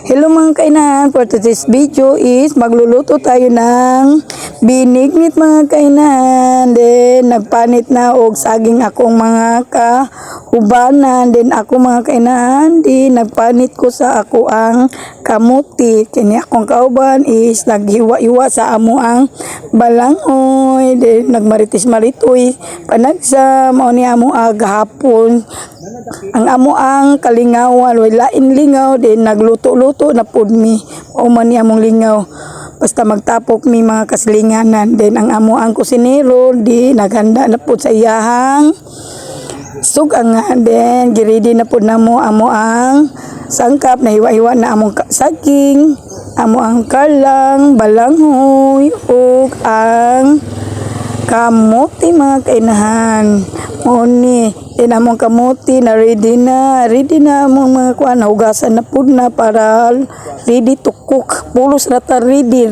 Hello mga kainan, for today's video is magluluto tayo ng binignit mga kainan. Then nagpanit na og saging akong mga kaubanan. Then ako mga kainan, di nagpanit ko sa ako ang kamuti. Kini akong kauban is naghiwa-iwa sa amo ang balangoy. Then nagmaritis-maritoy panagsa mao ni amo gahapon. Ang amo ang kalingawan way lain lingaw din nagluto-luto na pud mi o man ni among lingaw basta magtapok mi mga kaslinganan. Then ang amo ang kusinero di naghanda na pud sa iyahang sugangan. Then giredi na pud namo amo ang sangkap na hiwa-hiwa na among saging, amo ang kalang, balanghoy ug ang kamote mga kainahan. O ni among kamote na ready na among mga kuan hugasan na pud na para ready to cook. Pulos na ta ready.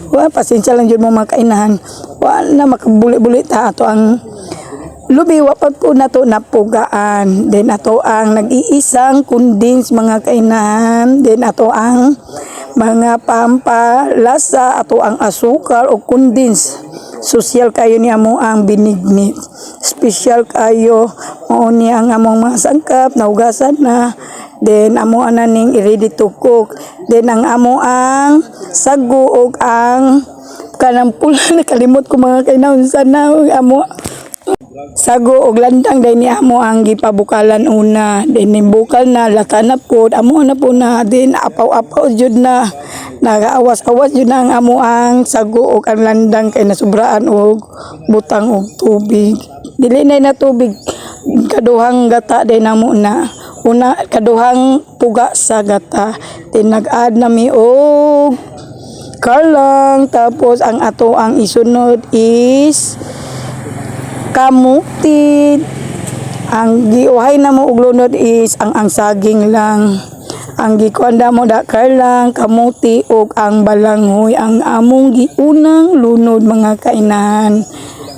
Wa pasensya lang jud mo mga kainahan. Wa na makabuli-buli ta ato ang lubi wa pag po nato napugaan. Then ato ang nag-iisang condensed mga kainahan. Then ato ang mga pampalasa, ato ang asukar o condensed. Social kayo ni amo ang binignit. Special kayo mo ni ang among mga sangkap nahugasan na. Then amo ana ning ready to cook. Then ang amo ang sago og ang kanang pula nakalimot ko mga kainaon sana amo sago og landang dai ni amo ang gipabukalan una. Then nimbukal na lata na pod amo na po na. Then apaw-apaw jud na nagaawas-awas jud na ang amo ang sago og ang landang kay nasubraan og butang og tubig. Dili na tubig kaduhang gata dai namo na una kaduhang puga sa gata. Then nag-add na mi og kalang tapos ang ato ang isunod is kamuti. Ang giuhay na mo og lunod is ang saging lang. Ang gikuanda mo da kalang, kamuti og ang balanghoy ang among giunang lunod mga kainan.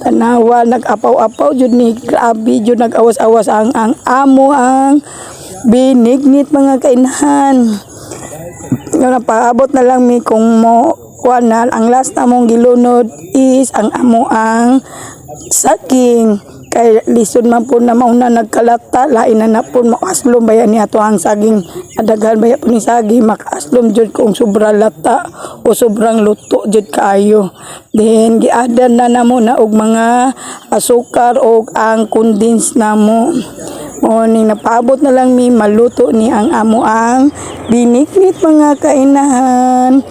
Tanawa nag-apaw-apaw jud ni grabe jud nag-awas-awas ang amo ang binignit mga kainahan. Paabot na lang mi kung mo kuanan ang last na mong gilunod is ang amo ang saging kay lisod man po na mauna nagkalata lain na po makaslom baya ni ato ang saging adaghan baya po ni saging makaslom jud kung sobra lata o sobrang luto jud kaayo. Then giadan na namo na og mga asukar og ang condensed namo. O ni napaabot na lang mi maluto ni ang amo ang binignit mga kainahan.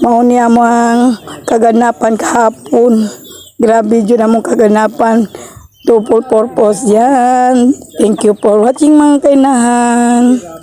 Mao ni amo ang kaganapan kahapon. Grabe jud among kaganapan. To full purpose yan. Thank you for watching mga kainahan.